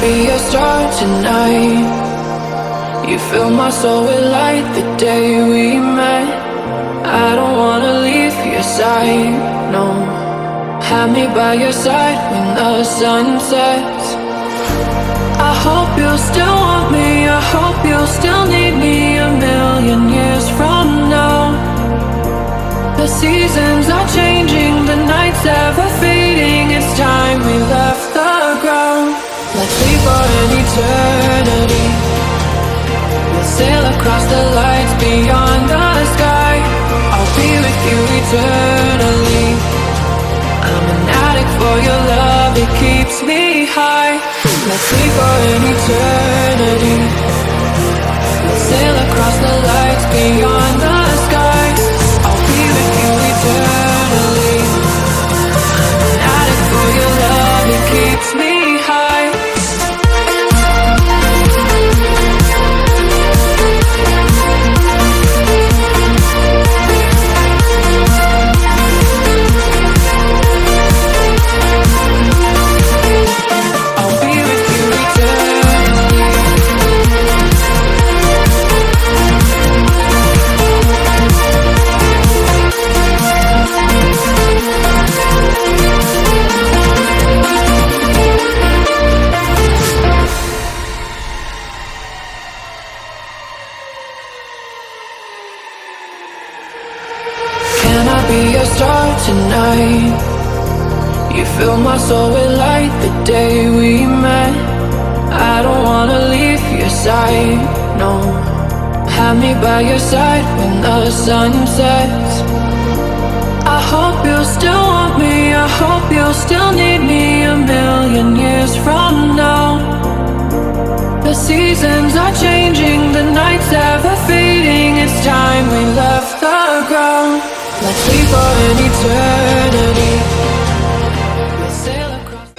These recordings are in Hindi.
be a star tonight? You fill my soul with light the day we met. I don't wanna leave your side, no. Have me by your side when the sun sets. I hope you'll still want me, I hope you'll still need me a million years from now. The seasons are changing, the nights ever fading. It's time we left the ground. Let's leave for an eternity. We'll sail across the lights beyond the sky. I'll be with you eternally. I'm an addict for your love, it keeps me high. Let's leave for an eternity. We'll sail across the lights beyond the sky. I'll be with you eternally. I'm an addict for your love, it keeps me high. Tonight, you fill my soul with light the day we met. I don't wanna leave your side, no. Have me by your side when the sun sets. I hope you'll still want me, I hope you'll still need me a million years from now. The seasons are changing, the nights ever fading. It's time we left the ground. Let's leave for an eternity. We'll sail across.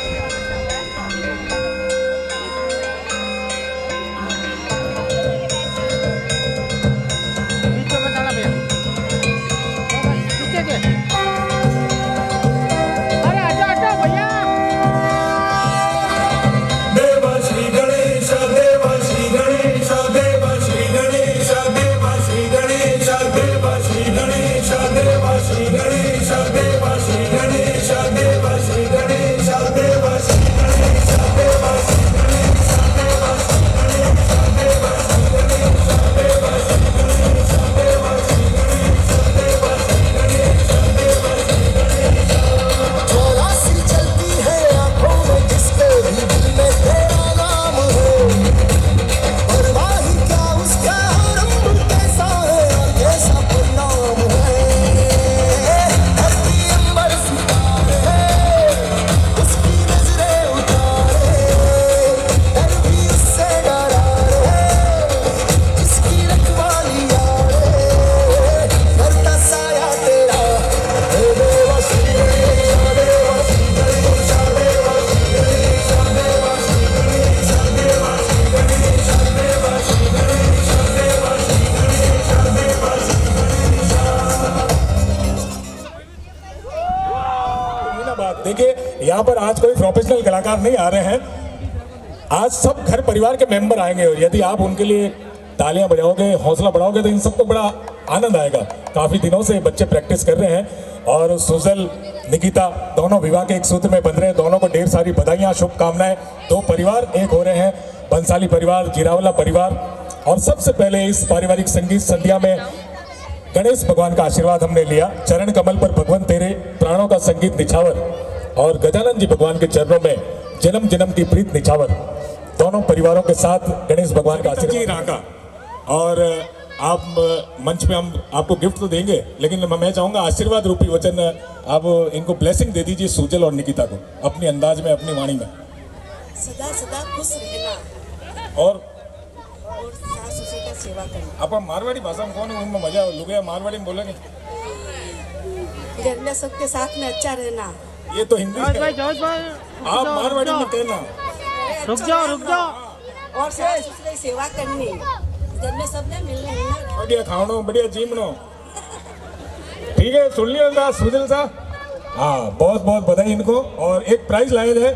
देखिए यहाँ पर आज कोई प्रोफेशनल कलाकार नहीं आ रहे हैं, आज सब घर परिवार के मेंबर आएंगे और यदि आप उनके लिए तालियां बजाओगे, हौसला बढ़ाओगे तो इन सबको बड़ा आनंद आएगा। काफ़ी दिनों से बच्चे प्रैक्टिस कर रहे हैं और सुजल, निकिता दोनों विवाह के एक सूत्र में बंध रहे हैं। दोनों को ढेर सारी बधाइयाँ, शुभकामनाएं। दो परिवार एक हो रहे हैं, बंसाली परिवार, जिरावला परिवार। और सबसे पहले इस पारिवारिक संगीत संध्या में गणेश भगवान का आशीर्वाद हमने लिया। चरण कमल पर भगवान तेरे प्राणों का संगीत निछावर और गजानन जी भगवान के चरणों में जन्म जन्म की प्रीत निछावर। दोनों परिवारों के साथ गणेश भगवान का आशीर्वाद। और आप मंच पे हम आपको गिफ्ट तो देंगे, लेकिन मैं चाहूँगा आशीर्वाद रूपी वचन आप इनको ब्लेसिंग दे दीजिए, सुजल और निकिता को, अपनी अंदाज में, अपनी वाणी में। सदा सदा खुश रहना और सास ससुर का सेवा करना। आप मारवाड़ी भाषा में कौन है, उनमें मजा लुगे मारवाड़ी में बोलेंगे। घर में सबके साथ में अच्छा रहना। ये तो हिंदी है, आप मारवाड़ी में कहना। रुक जाओ और सास ससुर की सेवा करनी, घर में सबने मिलना। बढ़िया खावनो, बढ़िया जीवनो। ठीक है, सुन लिया सुजल साहब। हाँ, बहुत बहुत बधाई इनको। और एक प्राइज लाए थे,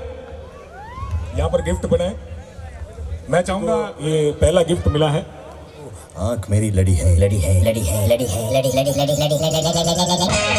यहाँ पर गिफ्ट बनाए। मैं चाहूंगा ये पहला गिफ्ट मिला है। आंख मेरी लड़ी है, लड़ी है, लड़ी है, लड़ी है, लड़ी लड़ी लड़ी लड़ी लड़ी।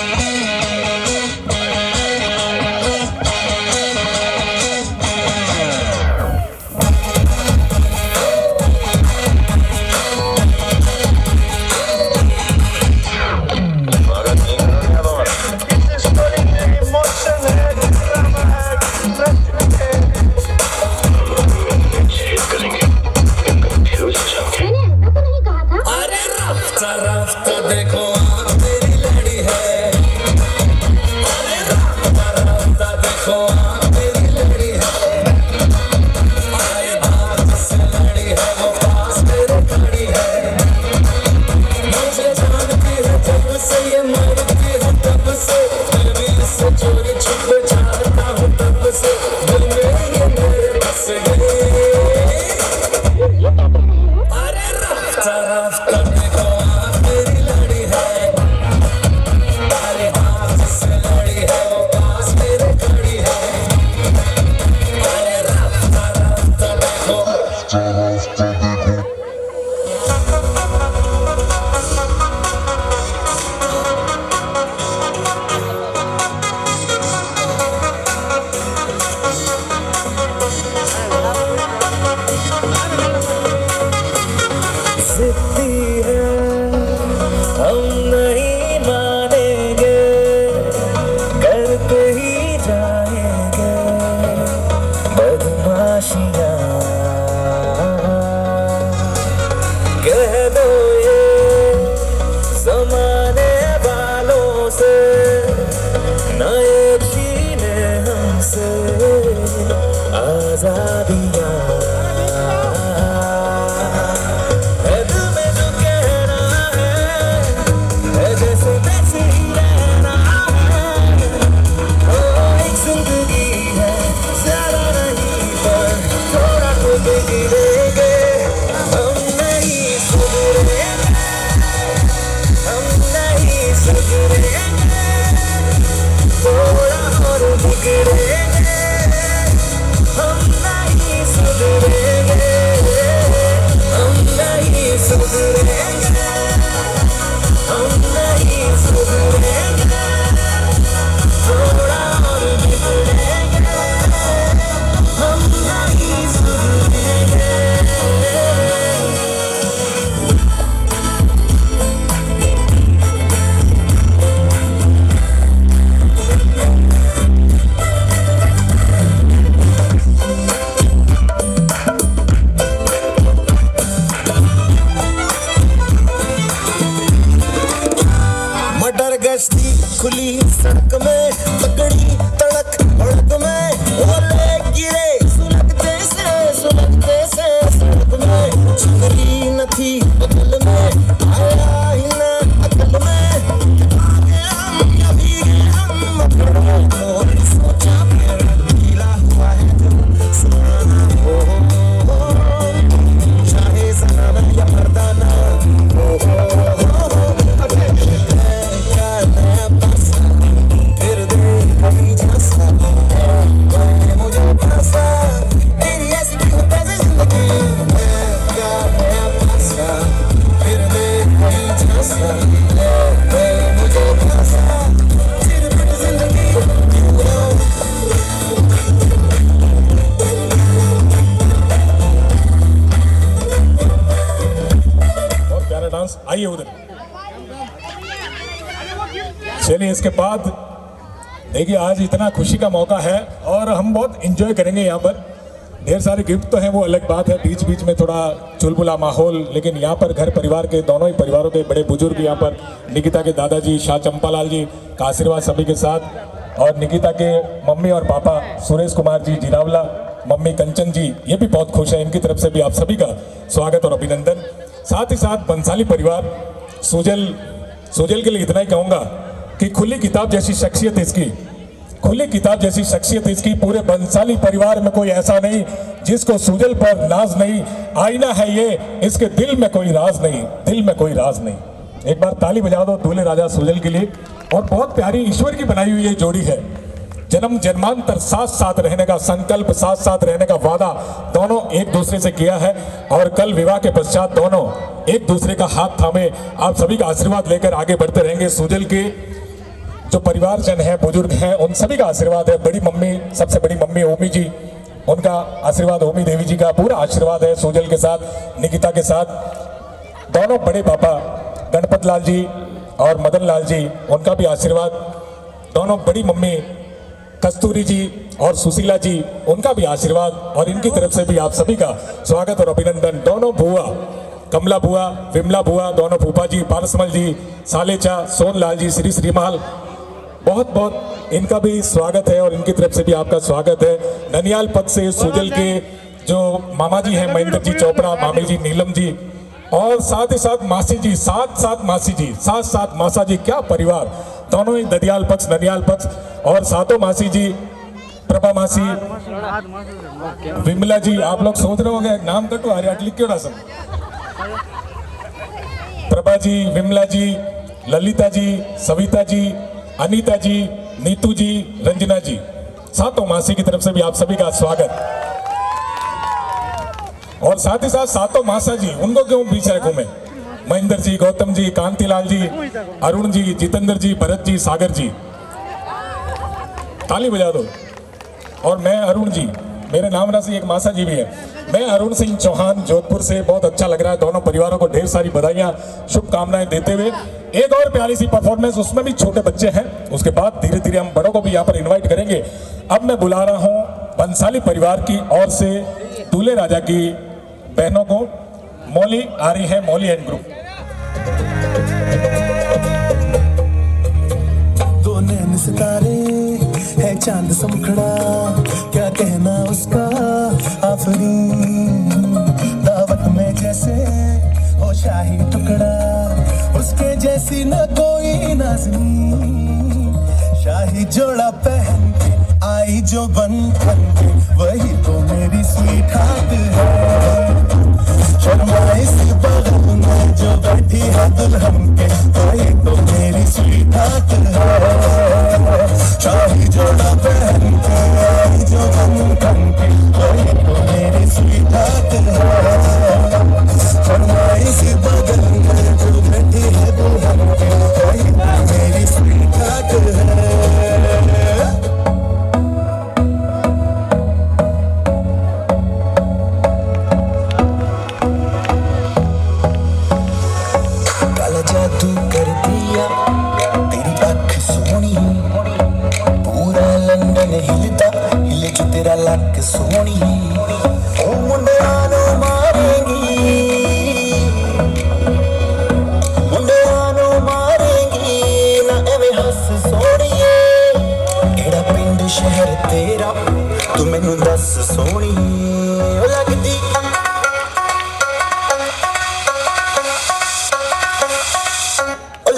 खुली सड़क में पकड़ी तड़क भड़क में ओले गिरे सुलगते से सड़क में चिंगरी न थी बगल में आया ही न अकल में आगे हम कभी हम तो सोचा फिर गीला हुआ है जो सुनाना हो चाहे सनाना या मर्दाना हो आइए उधर। चलिए इसके बाद देखिए आज इतना खुशी का मौका है और हम बहुत एंजॉय करेंगे यहाँ पर। ढेर सारे गिफ्ट तो हैं, वो अलग बात है, बीच बीच में थोड़ा चुलबुला माहौल, लेकिन यहाँ पर घर परिवार के दोनों ही परिवारों के बड़े बुजुर्ग यहाँ पर निकिता के दादाजी शाह चंपालाल जी का आशीर्वाद सभी के साथ, और निकिता के मम्मी और पापा सुरेश कुमार जी जिरावला, मम्मी कंचन जी ये भी बहुत खुश है। इनकी तरफ से भी आप सभी का स्वागत और अभिनंदन। साथ ही साथ बंसाली परिवार सुजल के लिए इतना ही कहूँगा कि खुली किताब जैसी शख्सियत इसकी, खुली किताब जैसी शख्सियत इसकी। पूरे बंसाली परिवार में कोई ऐसा नहीं जिसको सुजल पर नाज नहीं। आईना है ये, इसके दिल में कोई राज नहीं, दिल में कोई राज नहीं। एक बार ताली बजा दो दूल्हे राजा सुजल के लिए। और बहुत प्यारी ईश्वर की बनाई हुई ये जोड़ी है। जन्म जन्मांतर साथ साथ रहने का संकल्प, साथ साथ रहने का वादा दोनों एक दूसरे से किया है। और कल विवाह के पश्चात दोनों एक दूसरे का हाथ थामे आप सभी का आशीर्वाद लेकर आगे बढ़ते रहेंगे। सुजल के जो परिवारजन है, बुजुर्ग हैं, उन सभी का आशीर्वाद है। बड़ी मम्मी, सबसे बड़ी मम्मी ओमी जी, उनका आशीर्वाद, ओमी देवी जी का पूरा आशीर्वाद है सुजल के साथ, निकिता के साथ। दोनों बड़े पापा गणपत लाल जी और मदन लाल जी, उनका भी आशीर्वाद। दोनों बड़ी मम्मी कस्तूरी जी और सुशीला जी, उनका भी आशीर्वाद। और इनकी तरफ से भी आप सभी का स्वागत और अभिनंदन। दोनों बुआ, कमला बुआ, विमला बुआ, दोनों फूफा जी, पारसमल जी, सालेचा, सोनलाल जी, श्री श्रीमाल, बहुत बहुत इनका भी स्वागत है और इनकी तरफ से भी आपका स्वागत है। ननियाल पद से सुजल के जो मामा जी हैं, महेंद्र जी चोपड़ा, मामी जी नीलम जी, और साथ ही साथ मासी जी, साथ मासी जी, साथ मासा जी, क्या परिवार। दोनों ही ददियाल पक्ष, ननियाल पक्ष, और सातों मासी जी, प्रभा मासी, विमला जी। आप लोग सोच रहे होंगे नाम कटो आ रहा लिख क्यों सब। प्रभा जी, विमला जी, ललिता जी, सविता जी, अनीता जी, नीतू जी, रंजना जी, सातों मासी की तरफ से भी आप सभी का स्वागत। और साथ ही साथ सातों मासा जी, उनको क्यों पीछे रखूं मैं। महेंद्र जी, गौतम जी, कांतिलाल जी, अरुण जी, जितेंद्र जी, भरत जी, सागर जी, ताली बजा दो। और मैं अरुण जी, मेरे नाम राशि एक मासा जी भी है। मैं अरुण सिंह चौहान, जोधपुर से। बहुत अच्छा लग रहा है। दोनों परिवारों को ढेर सारी बधाइयां, शुभकामनाएं देते हुए एक और प्यारी सी परफॉर्मेंस, उसमें भी छोटे बच्चे हैं। उसके बाद धीरे धीरे हम बड़ों को भी यहाँ पर इन्वाइट करेंगे। अब मैं बुला रहा हूँ बंसाली परिवार की ओर से दूल्हे राजा की बहनों को। मौली आ रही है, मौली एंड ग्रुप। दो नैन सितारे है चांद समखड़ा, क्या कहना उसका आफरीन। दावत में जैसे हो शाही टुकड़ा, उसके जैसी न कोई नाज़नीन। शाही जोड़ा पहन के आई जो बन के, वही तो मेरी स्वीट हार्ट है। शर्माई सी बगल में जो बैठी है दुल्हन के, वही तो मेरी स्वीट हार्ट है। शाही जोड़ा पहन के आई जो बन के, वही तो मेरी स्वीट हार्ट है। शर्माई सी बगल में जो बैठी है दुल्हन के, वही तो मेरी स्वीट हार्ट है। जादू कर दिया तेरी अख सोनी, पूरा लंदन हिलता हिले जो तेरा लक सोनी। ओ मुंडिया नो मारेंगी, मुंडिया नो मारेंगी ना एवें हस सोनिए। एड़ा पिंड शहर तेरा तू मैनू दस सोनी। ओ लगदी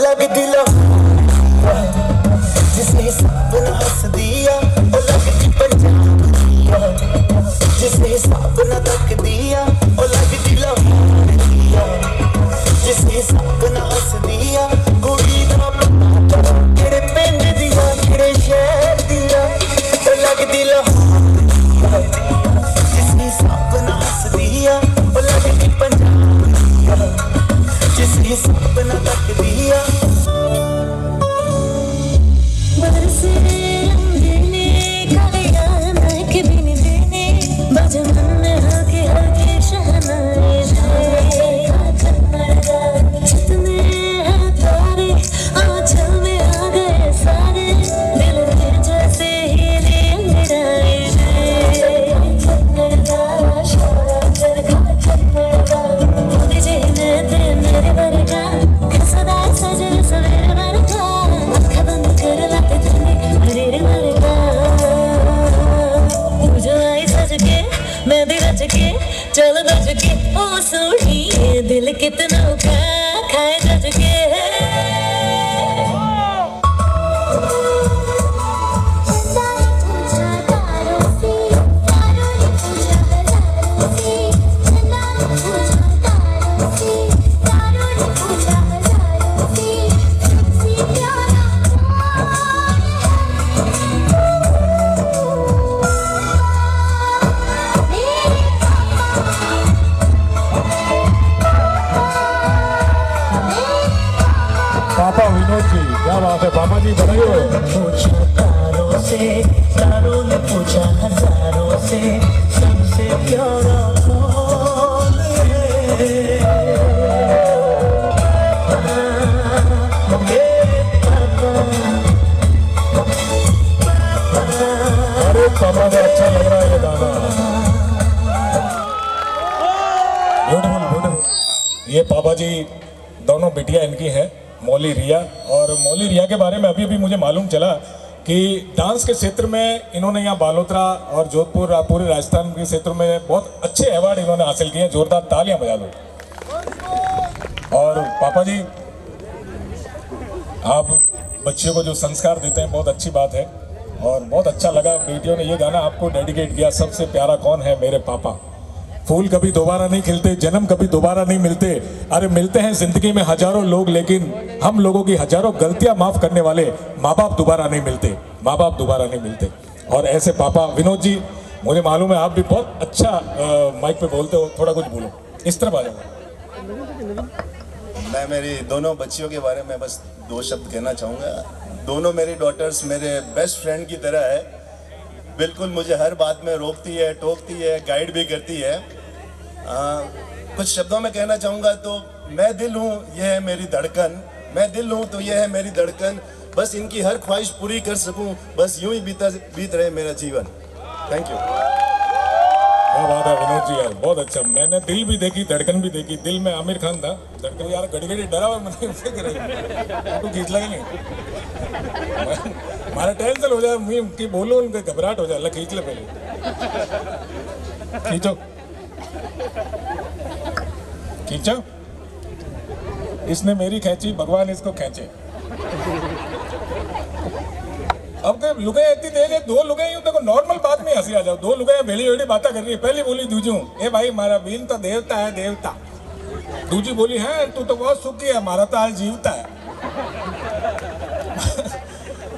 लगदी लो जिसने सपना हंस दिया, ओ लगदी पंजाब दिया। जिसने सपना तक दिया, ओ लगदी लो दिया। जिसने सपना हंस दिया, कुड़ी दा पता केड़े पिंड दिया, केड़े शहर दिया, ओ लगदी लो दिया। जिसने सपना हंस दिया, ओ लगदी पंजाब दिया। जिसने सपना तक दिया। बरसे अंधेरे काले यार के बिन देने, बजमन में हके शहनाई जाए। जितने हैं तारे आंचल में आ गए सारे, दिल के जैसे ही मेराए जाए। मेरे बरगा सदा सजन सवेरे बरगा, आँख बंद कर लाते चंगे हरेरे बरगा। तू जो आई सज के मैं भी रच के चल बज के, ओ सोनिए दिल कितना का खाए जज के। से सबसे प्यारा कौन है? अरे पापा को अच्छा लग रहा है ये गाना। Beautiful beautiful. ये पापा जी दोनों बिटिया इनकी हैं, मौली रिया। और मौली रिया के बारे में अभी अभी मुझे मालूम चला कि डांस के क्षेत्र में इन्होंने यहाँ बालोतरा और जोधपुर पूरे राजस्थान के क्षेत्र में बहुत अच्छे अवार्ड इन्होंने हासिल किए हैं। जोरदार तालियां बजा दो। और पापा जी आप बच्चियों को जो संस्कार देते हैं बहुत अच्छी बात है। और बहुत अच्छा लगा बेटियों ने ये गाना आपको डेडिकेट किया, सबसे प्यारा कौन है मेरे पापा। फूल कभी दोबारा नहीं खिलते, जन्म कभी दोबारा नहीं मिलते। अरे मिलते हैं जिंदगी में हजारों लोग, लेकिन हम लोगों की हजारों गलतियां माफ करने वाले माँ बाप दोबारा नहीं मिलते, माँ बाप दोबारा नहीं मिलते। और ऐसे पापा विनोद जी, मुझे मालूम है आप भी बहुत अच्छा माइक पे बोलते हो, थोड़ा कुछ बोलो, इस तरफ आ जाओ। मैं मेरी दोनों बच्चियों के बारे में बस 2 शब्द कहना चाहूँगा। दोनों मेरी डॉटर्स मेरे बेस्ट फ्रेंड की तरह है। बिल्कुल मुझे हर बात में रोकती है, टोकती है, गाइड भी करती है। कुछ शब्दों में कहना चाहूँगा तो मैं दिल हूँ, यह है मेरी धड़कन। मैं दिल हूँ तो यह है मेरी धड़कन। बस इनकी हर ख्वाहिश पूरी कर सकूँ, बस यूं ही बीत रहे मेरा जीवन। Thank you. क्या बात है विनोद जी यार, बहुत अच्छा। मैंने दिल भी देखी, धड़कन भी देखी। दिल में आमिर खान था, धड़कन यार घड़ी घड़ी डरा हुआ मैंने उसे फोटो खींच लगे हमारा टेंशन हो जाए, मुझे कि बोलो उनके घबराहट हो जाए। खींच ले पहले, खींचो खींचो। इसने मेरी खींची, भगवान इसको खींचे। अब के लुगाई इतनी तेज है, 2 लुगाई देखो नॉर्मल बात में हंसी आ जाओ। 2 लुगाई बेली बेली बातें कर रही है। पहली बोली दूजू, ए भाई मारा बीन तो देवता है, देवता। दूजी बोली है तू तो बहुत सुखी है, हमारा तो आज जीवता है।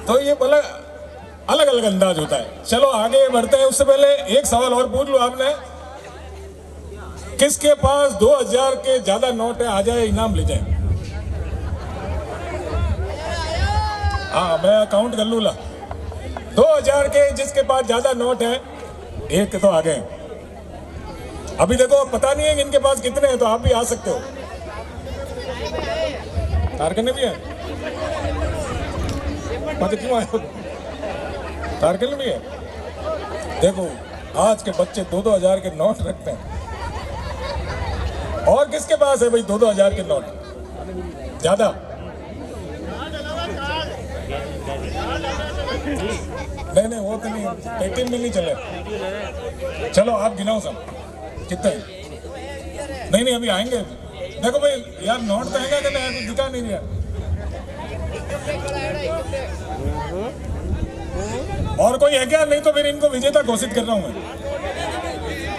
तो ये बोला अलग अलग अंदाज होता है। चलो आगे बढ़ते हैं, उससे पहले एक सवाल और पूछ लो आपने। किसके पास 2000 के ज्यादा नोट है, आ जाए इनाम ले जाए। हाँ मैं काउंट कर लूँगा। 2000 के जिसके पास ज्यादा नोट है, एक तो आ गए। अभी देखो पता नहीं है कि इनके पास कितने हैं, तो आप भी आ सकते हो। तारकन भी है, क्यों आए? तारकन भी है। देखो आज के बच्चे 2-2 हजार के नोट रखते हैं। और किसके पास है भाई 2-2 हजार के नोट ज्यादा? नहीं वो तो नहीं, पेटीएम में नहीं चले। चलो आप गिनाओ सब कितने। नहीं अभी आएंगे। देखो भाई यार नोट तो आएगा कि नहीं, कुछ दिखा नहीं दिया। और कोई है क्या? नहीं तो फिर इनको विजेता घोषित कर रहा हूं मैं।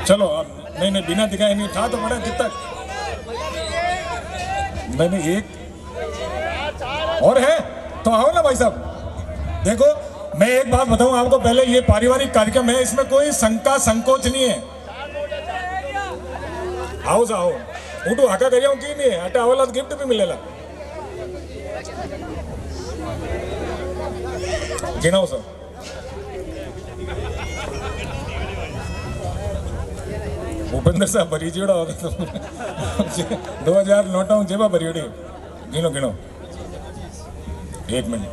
चलो अब नहीं बिना दिखाए नहीं था तो बड़ा कितना। मैंने एक और है तो आओ ना भाई साहब। देखो मैं एक बात बताऊं आपको, पहले ये पारिवारिक कार्यक्रम है, इसमें कोई शंका संकोच नहीं है। आओ जाओ उठो हाका करिया की नहीं है, हटा वाला गिफ्ट भी मिलेगा। गिनाओ सर। भूपेंद्र साहब भरी जोड़ा होगा तो 2000 नोटा जेबा भरी जोड़ी। गिनो 1 मिनट।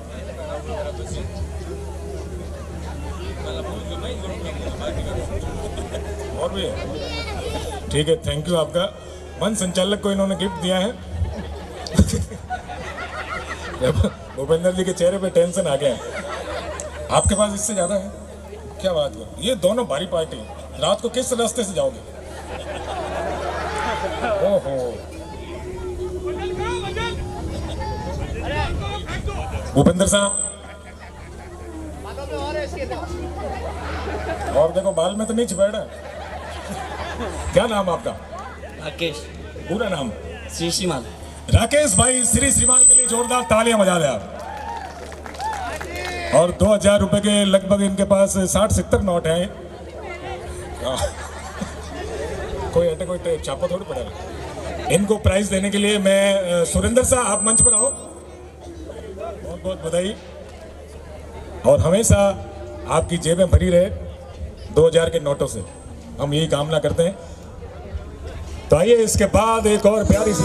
और भी है, ठीक है। थैंक यू आपका। मन संचालक को इन्होंने गिफ्ट दिया है। भूपेंद्र जी के चेहरे पे टेंशन आ गया। आपके पास इससे ज्यादा है? क्या बात है, ये दोनों भारी पार्टी। रात को किस रास्ते से जाओगे? ओहो भूपेंद्र साहब, और देखो बाल में तो नहीं छिपा रहा। क्या नाम आपका? राकेश। पूरा नाम? श्री श्रीमाल। राकेश भाई श्री श्रीमाल के लिए जोरदार तालियां बजा दे आप। और 2000 रुपए के लगभग इनके पास 60-70 नोट हैं। कोई अटे कोई छापा थोड़ी पड़ा। इनको प्राइज देने के लिए मैं सुरेंद्र साहब आप मंच पर आओ। बहुत बहुत बधाई और हमेशा आपकी जेबें भरी रहे। 2000 के नोटों से। हम यही कामना करते हैं। तो आइए इसके बाद एक और प्यारी सी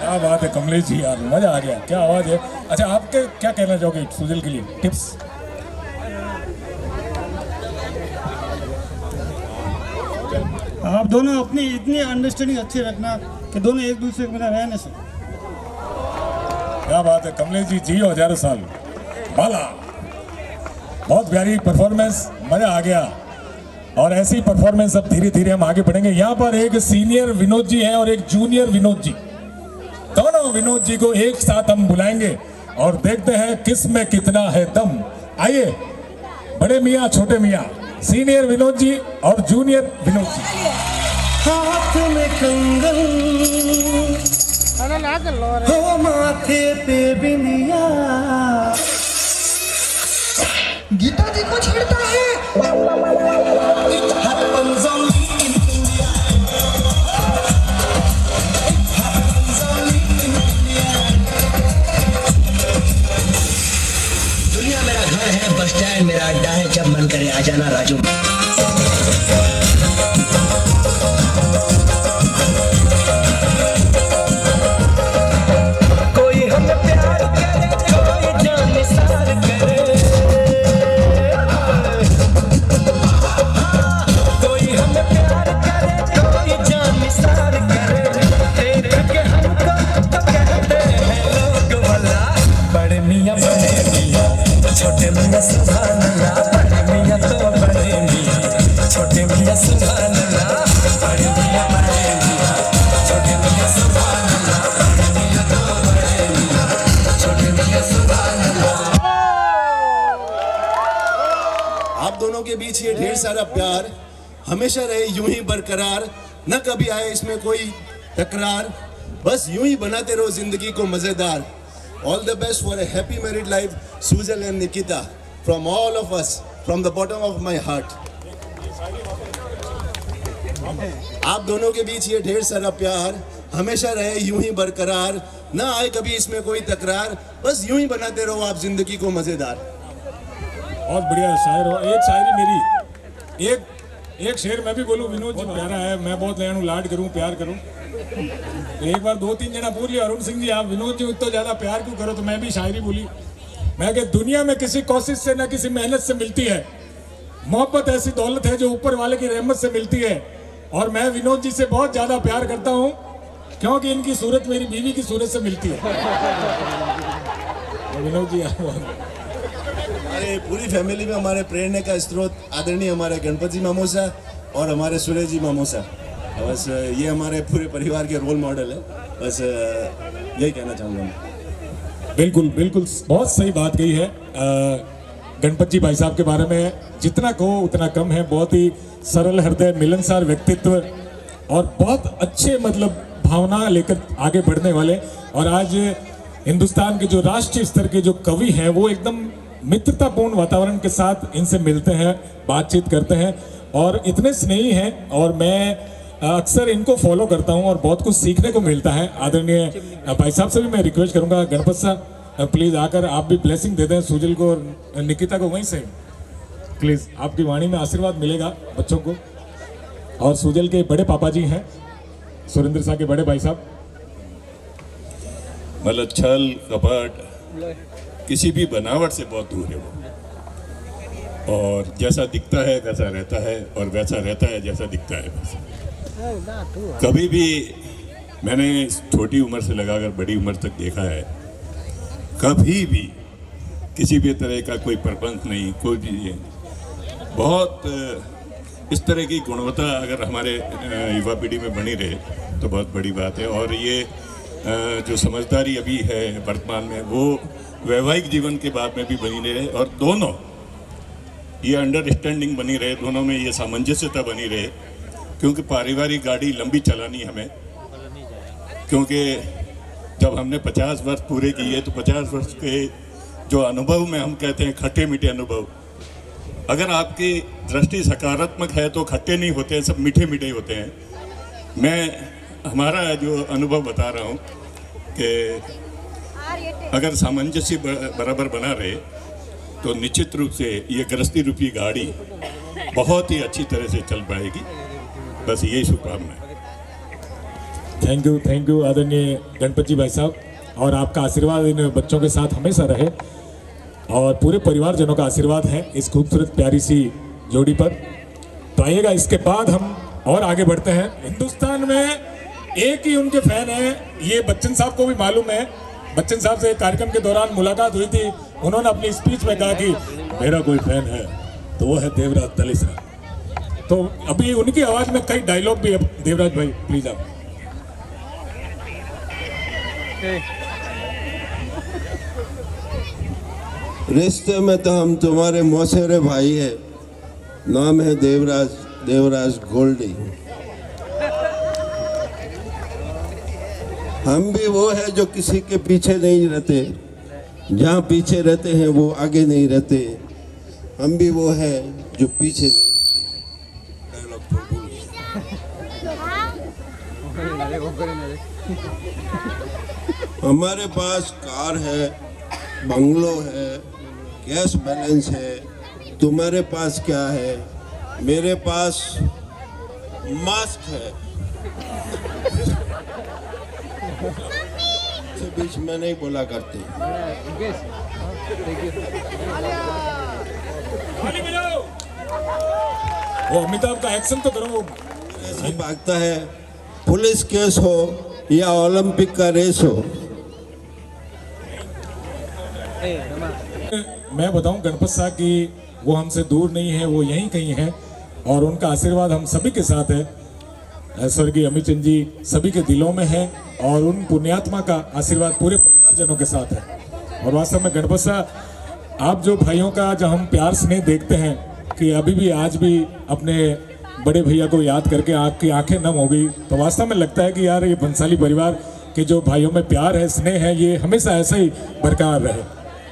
क्या बात है कमलेश जी यार, मजा आ गया, क्या आवाज है। अच्छा आपके क्या कहना चाहोगे सुजल के लिए टिप्स? आप दोनों अपनी इतनी अंडरस्टैंडिंग अच्छी रखना कि दोनों एक दूसरे के बिना रह नहीं सकते। क्या बात है कमलेश जी, जियो हजारों साल। बाला बहुत प्यारी परफॉर्मेंस, मजा आ गया। और ऐसी परफॉर्मेंस अब धीरे धीरे हम आगे बढ़ेंगे। यहाँ पर एक सीनियर विनोद जी हैं और एक जूनियर विनोद जी, दोनों विनोद जी को एक साथ हम बुलाएंगे और देखते हैं किस में कितना है दम। आइए बड़े मियाँ छोटे मियाँ, सीनियर विनोद जी और जूनियर विनोद जी। हाथ में कंगन हो माथे पे बिंदिया, गीता जी को छेड़ता है। It happens only in India. It happens only in India. दुनिया मेरा घर है, बस स्टैंड मेरा अड्डा है, जब मन करे आ जाना राजू। कोई हमें प्यार करे, कोई जान निसार करे, कोई हमें प्यार करे, कोई जान निसार करे, देख के हमको तो कहते हैं लोग भला बड़े मियाँ छोटे मियाँ सुभान अल्लाह, बड़े मियाँ तो बड़े मियाँ, छोटे मियाँ सुभान अल्लाह, बड़े मियाँ छोटे मियाँ सुभान अल्लाह, बड़े मियाँ तो बड़े मियाँ, छोटे मियाँ सुभान अल्लाह। आप दोनों के बीच ये ढेर सारा प्यार हमेशा रहे यूं ही बरकरार, न कभी आए इसमें कोई तकरार, बस यूं ही बनाते रहो जिंदगी को मजेदार। All the best for a happy married life, Sujal and Nikita, from all of us, from the bottom of my heart. आप दोनों के बीच ये ढेर सारा प्यार हमेशा रहे यूं ही बरकरार, ना आए कभी इसमें कोई तकरार, बस यूं ही बनाते रहो आप जिंदगी को मजेदार। बहुत बढ़िया शायर हो। एक शायरी मेरी, एक शेर मैं भी बोलूं। विनोद जी प्यारा है, मैं बहुत नया लाड करूं प्यार करूं। एक बार 2-3 जना पूछ लिया, अरुण सिंह जी आप विनोद जी इतना ज्यादा प्यार क्यों करो, तो मैं भी शायरी बोली। मैं कि दुनिया में किसी कोशिश से ना किसी मेहनत से मिलती है, मोहब्बत ऐसी दौलत है जो ऊपर वाले की रहमत से मिलती है। और मैं विनोद जी से बहुत ज्यादा प्यार करता हूं क्योंकि इनकी सूरत मेरी बीवी की सूरत से मिलती है। विनोद जी हमारे पूरी फैमिली में हमारे प्रेरणा का स्रोत आदरणीय हमारे गणपति मामोसा और हमारे सुरेश जी मामोसा, बस ये हमारे पूरे परिवार के रोल मॉडल है। बस यही कहना चाहूँगा मैं। बिल्कुल बिल्कुल बहुत सही बात कही है। गणपत जी भाई साहब के बारे में जितना कहो उतना कम है। बहुत ही सरल हृदय, मिलनसार व्यक्तित्व और बहुत अच्छे मतलब भावना लेकर आगे बढ़ने वाले। और आज हिंदुस्तान के जो राष्ट्रीय स्तर के जो कवि हैं वो एकदम मित्रतापूर्ण वातावरण के साथ इनसे मिलते हैं, बातचीत करते हैं और इतने स्नेही हैं। और मैं अक्सर इनको फॉलो करता हूं और बहुत कुछ सीखने को मिलता है। आदरणीय भाई साहब से भी मैं रिक्वेस्ट करूंगा, गणपत साहब प्लीज़ आकर आप भी ब्लेसिंग दे दें सुजल को और निकिता को। वहीं से प्लीज़ आपकी वाणी में आशीर्वाद मिलेगा बच्चों को। और सुजल के बड़े पापा जी हैं सुरेंद्र साहब के बड़े भाई साहब। मतलब छल कपट किसी भी बनावट से बहुत दूर है वो, और जैसा दिखता है वैसा रहता है और वैसा रहता है जैसा दिखता है वैसा। कभी भी मैंने छोटी उम्र से लगाकर बड़ी उम्र तक देखा है, कभी भी किसी भी तरह का कोई प्रबंध नहीं, कोई भी बहुत इस तरह की गुणवत्ता अगर हमारे युवा पीढ़ी में बनी रहे तो बहुत बड़ी बात है। और ये जो समझदारी अभी है वर्तमान में वो वैवाहिक जीवन के बाद में भी बनी रहे और दोनों ये अंडरस्टैंडिंग बनी रहे, दोनों में ये सामंजस्यता बनी रहे। क्योंकि पारिवारिक गाड़ी लंबी चलानी हमें, क्योंकि जब हमने 50 वर्ष पूरे किए तो 50 वर्ष के जो अनुभव में हम कहते हैं खट्टे मीठे अनुभव, अगर आपकी दृष्टि सकारात्मक है तो खट्टे नहीं होते हैं, सब मीठे मीठे होते हैं। मैं हमारा जो अनुभव बता रहा हूँ कि अगर सामंजस्य बराबर बना रहे तो निश्चित रूप से ये गृहस्थी रूपी गाड़ी बहुत ही अच्छी तरह से चल पाएगी। बस यही शुभकामना है। थैंक यू आदरणीय गणपत जी भाई साहब, और आपका आशीर्वाद इन बच्चों के साथ हमेशा रहे और पूरे परिवारजनों का आशीर्वाद है इस खूबसूरत प्यारी सी जोड़ी पर। तो आइएगा, इसके बाद हम और आगे बढ़ते हैं। हिंदुस्तान में एक ही उनके फैन है, ये बच्चन साहब को भी मालूम है। बच्चन साहब से कार्यक्रम के दौरान मुलाकात हुई थी, उन्होंने अपनी स्पीच में कहा कि मेरा कोई फैन है तो वो है देवराज तलेसरा। तो अभी उनकी आवाज में कई डायलॉग भी है। देवराज भाई प्लीज आप। रिश्ते में तो हम तुम्हारे मौसेरे भाई है, नाम है देवराज गोल्डी। हम भी वो है जो किसी के पीछे नहीं रहते, जहाँ पीछे रहते हैं वो आगे नहीं रहते। हम भी वो है जो पीछे नहीं हमारे पास कार है, बंगलो है, कैश बैलेंस है। तुम्हारे पास क्या है? मेरे पास मास्क है। बीच में नहीं बोला करते। वो अमिताभ का एक्शन तो करो। ऐसे भागता है, पुलिस केस हो या ओलंपिक का रेस हो। मैं बताऊं गणपत साहब की वो हमसे दूर नहीं है, वो यहीं कहीं है और उनका आशीर्वाद हम सभी के साथ है। स्वर्गीय अमित चंद जी सभी के दिलों में है और उन पुण्यात्मा का आशीर्वाद पूरे परिवारजनों के साथ है। और वास्तव में गणपत साहब, आप जो भाइयों का जो हम प्यार स्नेह देखते हैं कि अभी भी आज भी अपने बड़े भैया को याद करके आपकी आंखें नम हो गई, तो वास्तव में लगता है कि यार ये बंसाली परिवार के जो भाइयों में प्यार है, स्नेह है, ये हमेशा ऐसा ही बरकरार रहे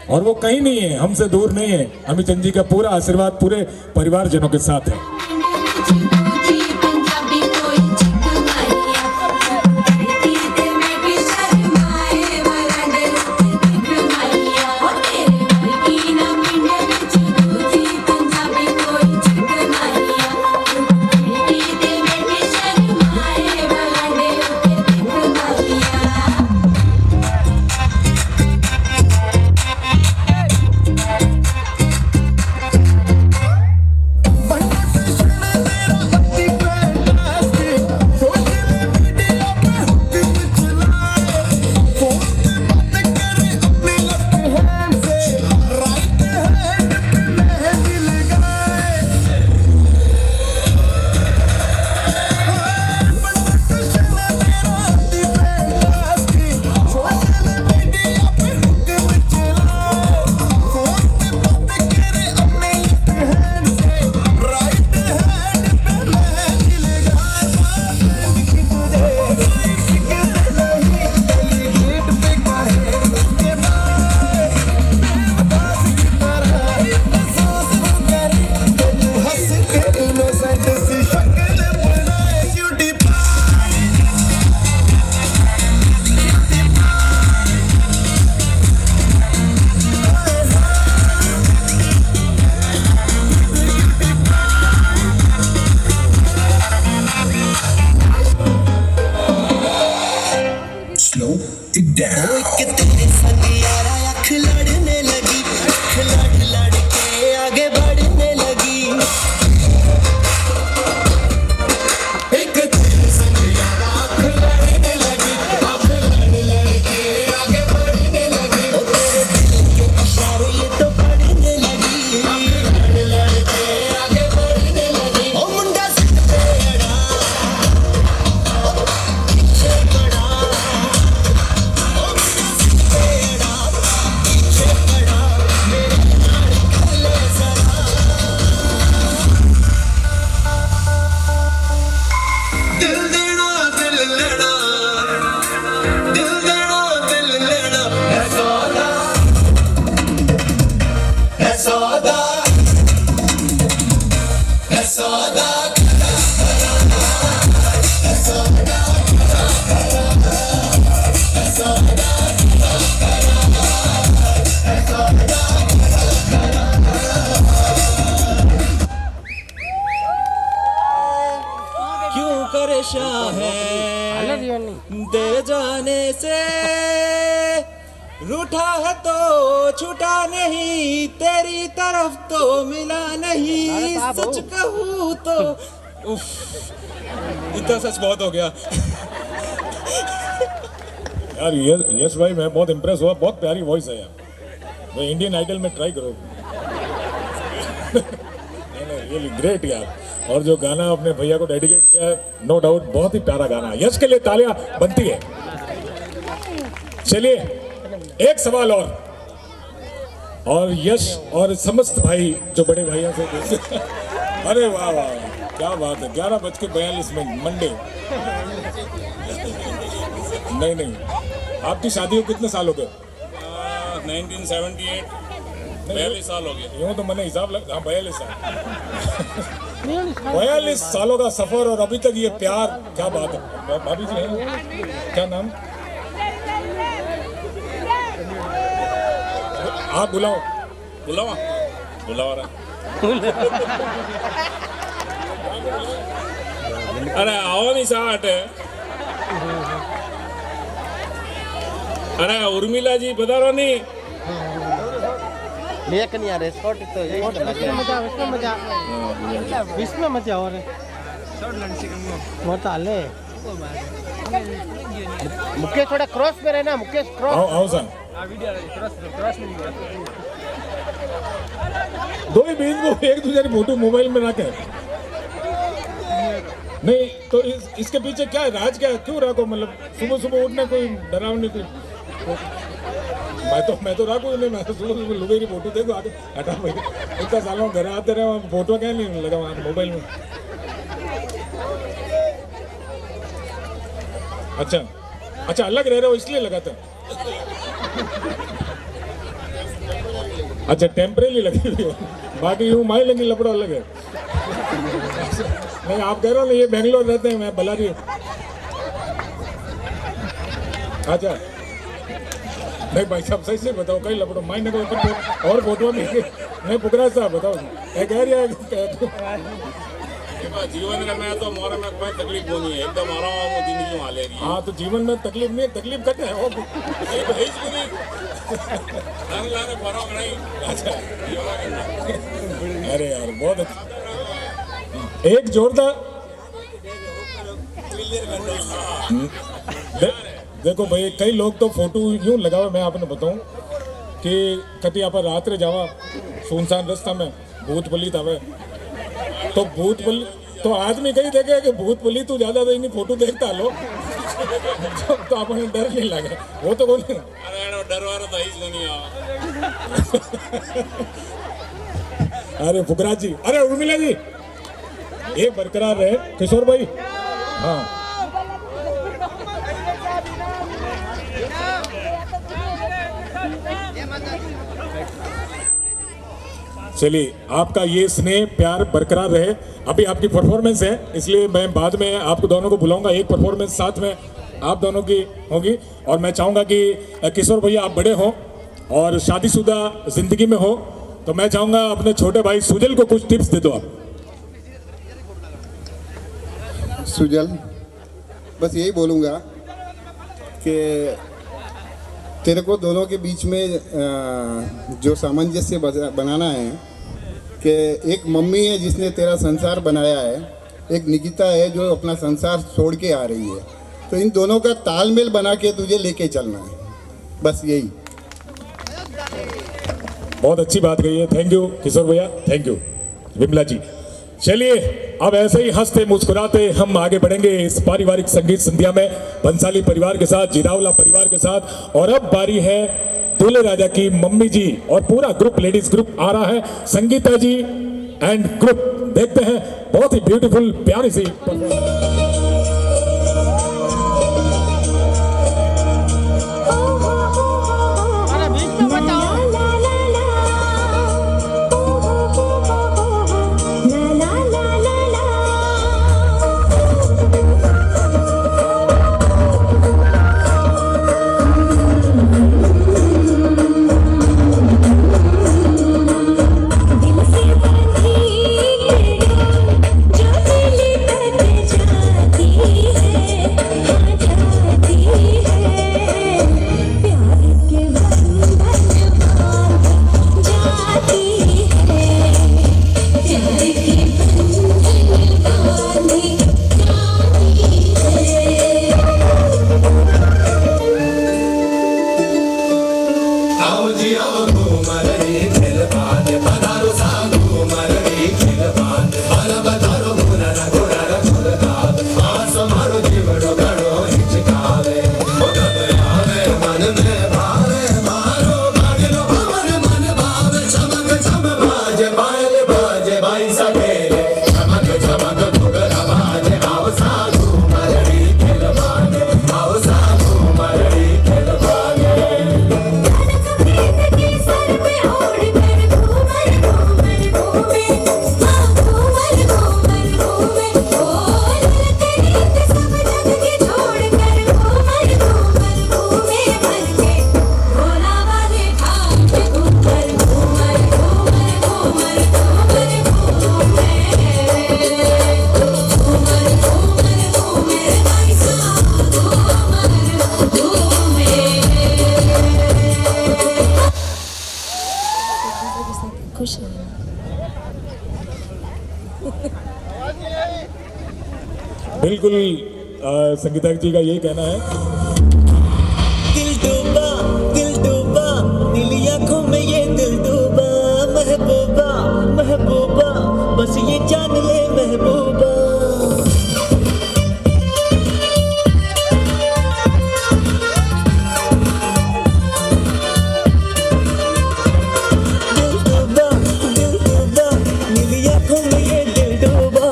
और वो कहीं नहीं है, हमसे दूर नहीं है। अमित चंद जी का पूरा आशीर्वाद पूरे परिवारजनों के साथ है। जाने से, रूठा है तो छूटा नहीं, तेरी तरफ तो मिला नहीं, सच कहूँ तो उफ, इतना सच बहुत हो गया। यार यश भाई मैं बहुत इम्प्रेस हुआ, बहुत प्यारी वॉइस है यार, वो इंडियन आइडल में ट्राई करो। रियली ग्रेट यार। और जो गाना अपने भैया को डेडिकेट किया नो डाउट बहुत ही प्यारा गाना है। यश के लिए तालियां बनती है। चलिए एक सवाल और यश और समस्त भाई जो बड़े भाइयों से अरे वाह वाह क्या बात है। 11:42 मंडे। नहीं आपकी शादी को कितने साल हो गए? 1978 42 साल हो गए। यूँ तो मैंने हिसाब लगा 42 साल। 42 सालों का सफर और अभी तक ये प्यार, क्या बात है। भाभी जी हैं, क्या नाम? आप बुलाओ रहा। अरे आओ नहीं साठ। अरे उर्मिला जी पधारो नहीं। नहीं आ रहे स्पॉट तो यही इसमें मजा और वो ताले मुकेश थोड़ा क्रॉस में रहना। मुकेश क्रॉस आओ सर। दो ही बीच को एक दूसरे की फोटो मोबाइल में रखे। नहीं तो इसके पीछे क्या है, राज क्या है, क्यों रखो? मतलब सुबह उठने कोई डरावनी कोई मैं तो रखू नहीं। मैं तो सुबह लुगे की फोटो देखो आगे हटा भाई। इतना सालों घर आते रहे फोटो क्या नहीं लगा वहाँ मोबाइल में। अच्छा अलग रह रहे हो इसलिए लगाते हैं। अच्छा टेम्परेरी लगी हुई है, बाकी यूँ माई लगी लपड़ो अलग है। नहीं आप कह रहे हो ना ये बेंगलोर रहते हैं, मैं बल्लारी। अच्छा नहीं भाई साहब सही से बताओ कहीं लपड़ो माई ने और फोटो नहीं पुकरा साहब बताओ कह रही है। जीवन करना है तो मोरा में कोई तकलीफ नहीं है, एकदम आराम और जिंदगी में लेगी। हाँ तो जीवन में तकलीफ नहीं है, तकलीफ कट है वो फर्क नहीं। अच्छा अरे यार बहुत अच्छा। एक जोरदार देखो भाई कई लोग तो फोटो यूं लगावे। मैं आपने बताऊं कि कति आप रात रे जावा सुनसान रास्ता में भूत पलित आवे तो तो आदमी कहीं देखे कि भूत पलित तू ज्यादा नहीं फोटो देखता लो तो अपने डर नहीं लगे वो तो बोले। अरे डर वाला तो ही नहीं। अरे फुकराज जी, अरे उर्मिला जी ये बरकरार रहे। किशोर भाई हाँ चलिए आपका ये स्नेह प्यार बरकरार रहे। अभी आपकी परफॉर्मेंस है इसलिए मैं बाद में आपको दोनों को बुलाऊंगा। एक परफॉर्मेंस साथ में आप दोनों की होगी और मैं चाहूँगा कि किशोर भैया आप बड़े हों और शादीशुदा जिंदगी में हो तो मैं चाहूँगा अपने छोटे भाई सुजल को कुछ टिप्स दे दो आप। सुजल बस यही बोलूँगा कि तेरे को दोनों के बीच में जो सामंजस्य बनाना है कि एक मम्मी है जिसने तेरा संसार बनाया है, एक निकिता है जो अपना संसार छोड़ के आ रही है, तो इन दोनों का तालमेल बना के तुझे लेके चलना है, बस यही। बहुत अच्छी बात कही है, थैंक यू किशोर भैया, थैंक यू विमला जी। चलिए अब ऐसे ही हंसते मुस्कुराते हम आगे बढ़ेंगे इस पारिवारिक संगीत संध्या में बंसाली परिवार के साथ, जिरावला परिवार के साथ। और अब बारी है दूल्हे राजा की मम्मी जी और पूरा ग्रुप, लेडीज ग्रुप आ रहा है, संगीता जी एंड ग्रुप। देखते हैं बहुत ही ब्यूटीफुल प्यारी सी दिल से बंधी जो दिल तक जाए बिल्कुल संगीता जी का यही कहना है। दिल डूबा नीली आंखों में ये दिल डूबा, महबूबा महबूबा बस ये जान ले महबूबा। दिल डूबा नीली आंखों में ये दिल डूबा,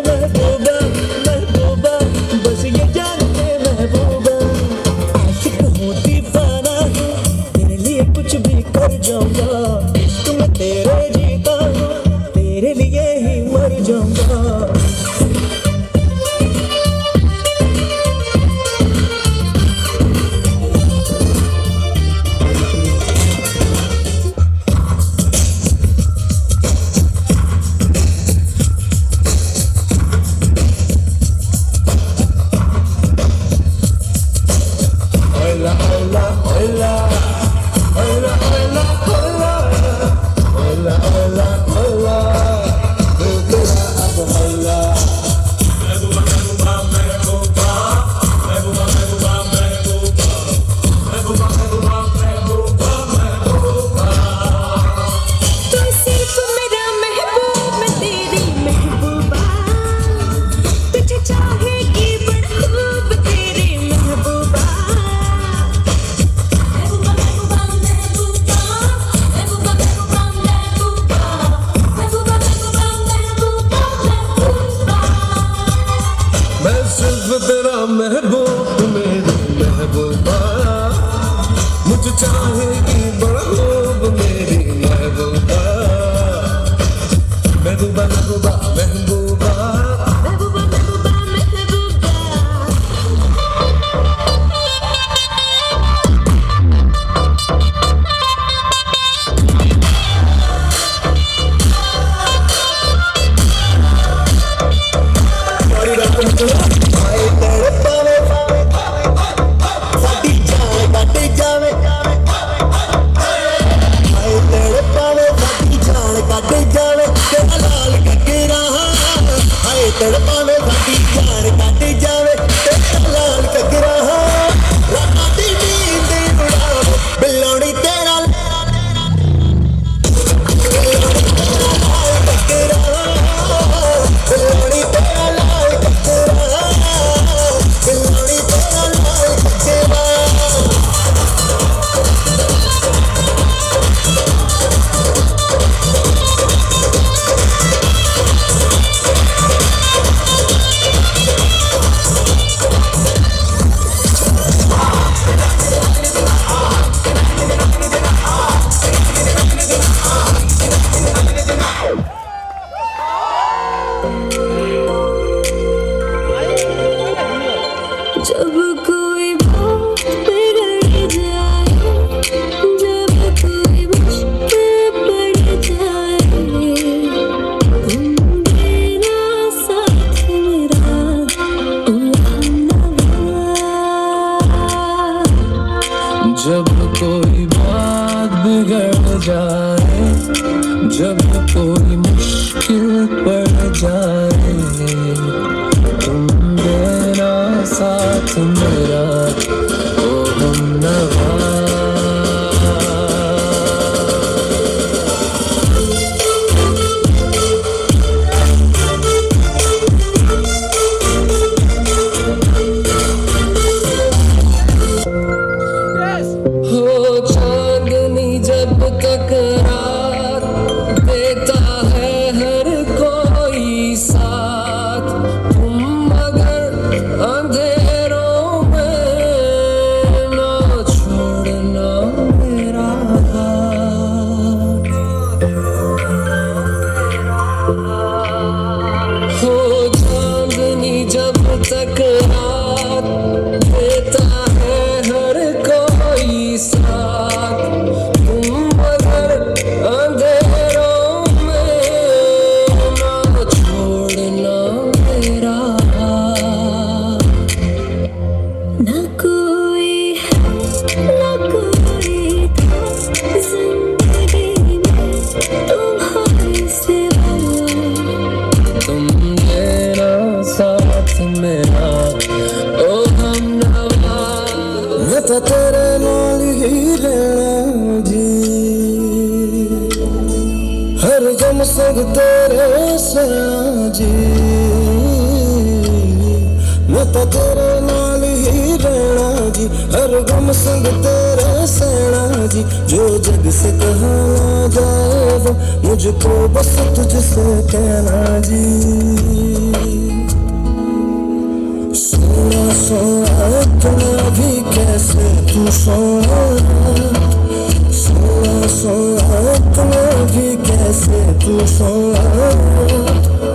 महबूबा महबूबा बस ये जान ले महबूबा। आशिक हूँ दीवाना हूँ, तेरे लिए कुछ भी कर जाऊंगा, इश्क में तेरे जीता हूँ, तेरे लिए ही मर जाऊंगा। Hola, hola, hola, hola, hola, hola, hola, hola, hola, hola, अब होला। महबूबा महबूबा महबूबा महबूबा महबूबा महबूबा महबूबा महबूबा महबूबा। तू सिर्फ मेरा महबूब, मैं तेरी महबूबा, तुझे चाहेगी बड़ा खूब तेरी महबूबा। महबूबा महबूबा महबूबा महबूबा महबूबा महबूबा महबूबा महबूबा महबूबा। मैं सिर्फ तेरा महबूब, तू मेरी महबूबा, मुझे चाहेगी बड़ा खूब मेरी महबूबा। महबूबा महबूबा महबूबा महबूबा महबूबा महबूबा। आए तेरे पावे साडी जान काटे जावे, आए तेरे पावे साडी जान काटे जावे, तेरा लाल ककेरा, आए तेरे पावे साडी जान काटे जावे, तेरा लाल ककेरा, रात दी नींद उड़ावे, बिल्लोड़ी तेरा लाल ककेरा, बिल्लोड़ी तेरा लाल ककेरा, बिल्लोड़ी तेरा लाल ककेरा। जब कोई बात बिगड़ जाए, जब कोई मुश्किल पड़ जाए, तुम देना साथ मेरा, ओ हमनवा। जब कोई बात बिगड़ जाए, जब कोई मुश्किल पड़ जाए, तुम देना साथ मेरा, ओ हमनवा। हो चांदनी जब तक रात देता है हर कोई साथ, तुम अगर अंधेरों में ना छो ही रहना जी हर गम संग तेरे सैना जी मैं तो तेरे नाल ही रहना जी हर गम संग तेरे सैना जी जो जग से कहा ना जाए वो मुझको बस तुझसे कहना जी सोना सोना इतना भी कैसे तू सोना सोना सोना इतना भी कैसे तू सोना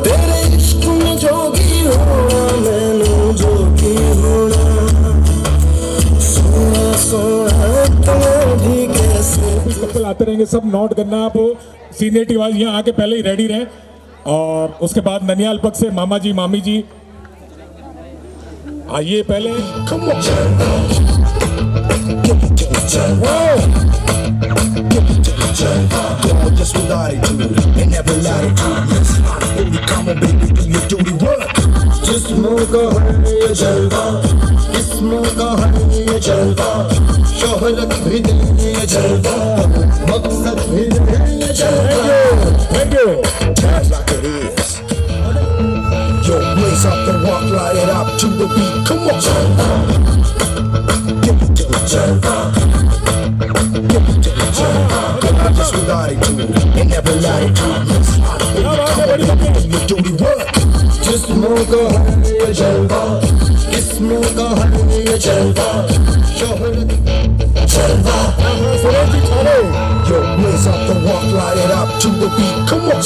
तेरे इश्क में जोगी होना मैंने जोगी होना सोना सोना इतना भी कैसे कपल आते रहेंगे सब नोट करना आप सीनियर टीम वाले यहाँ आके पहले ही रेडी रहें और उसके बाद ननियाल पक्ष से मामा जी मामी जी आइए पहले just with attitude and never latitude. Yes, only come on, baby, do your dirty work. जिस्मों का है ये जलवा, जिस्मों का है ये जलवा, शोहरत भी दे ये जलवा, मकसद भी दे ये जलवा. Thank you. Dance like it is. Yo, blaze up the walk, light it up to the beat. Come on, give it to the jump. Just with attitude and never latitude. Yes, come on, do your dirty work. जिस्मों का है ये जलवा, जिस्मों का है ये जलवा, शोहरत जलवा. Yo, blaze up the walk, light it up to the beat. Come on,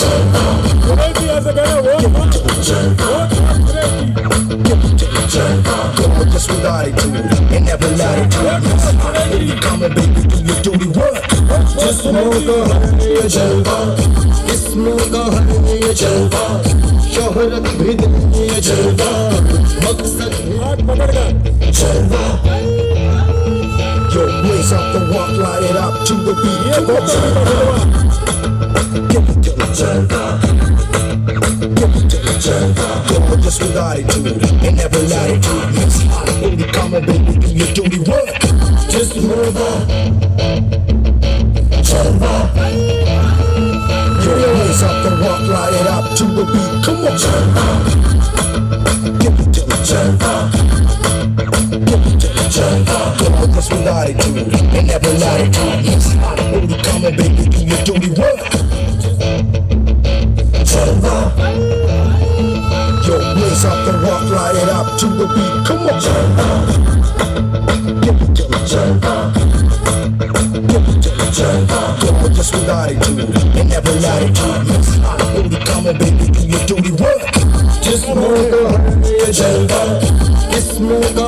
Come on, just with attitude and never latitude. Yes, come on, baby, do your dirty work. जिस्मों का है ये जलवा, जिस्मों का है ये जलवा, शोहरत भी दे ये जलवा, मकसद भी जलवा. Yo, blaze up the walk, light it up to the beat. Come on, give it to the jump. Give it to the jump. Come on, just with attitude and never latitude. Yes, only come on, baby, do your dirty work. Just move on. Jump. Yo, blaze up the walk, light it up to the beat. Come on, jump. Give it to the jump. Give it to the jump. Come on, just with attitude and never latitude. Yes, only come on, baby, do your dirty work. Jump. Yo, blaze up the walk, light it up to the beat. Come on, jump. Give it to the jump. Give it to the jump. Come on, just with attitude and never latitude. Yes, only come on, baby, do your dirty work. Just move on, yeah, jump.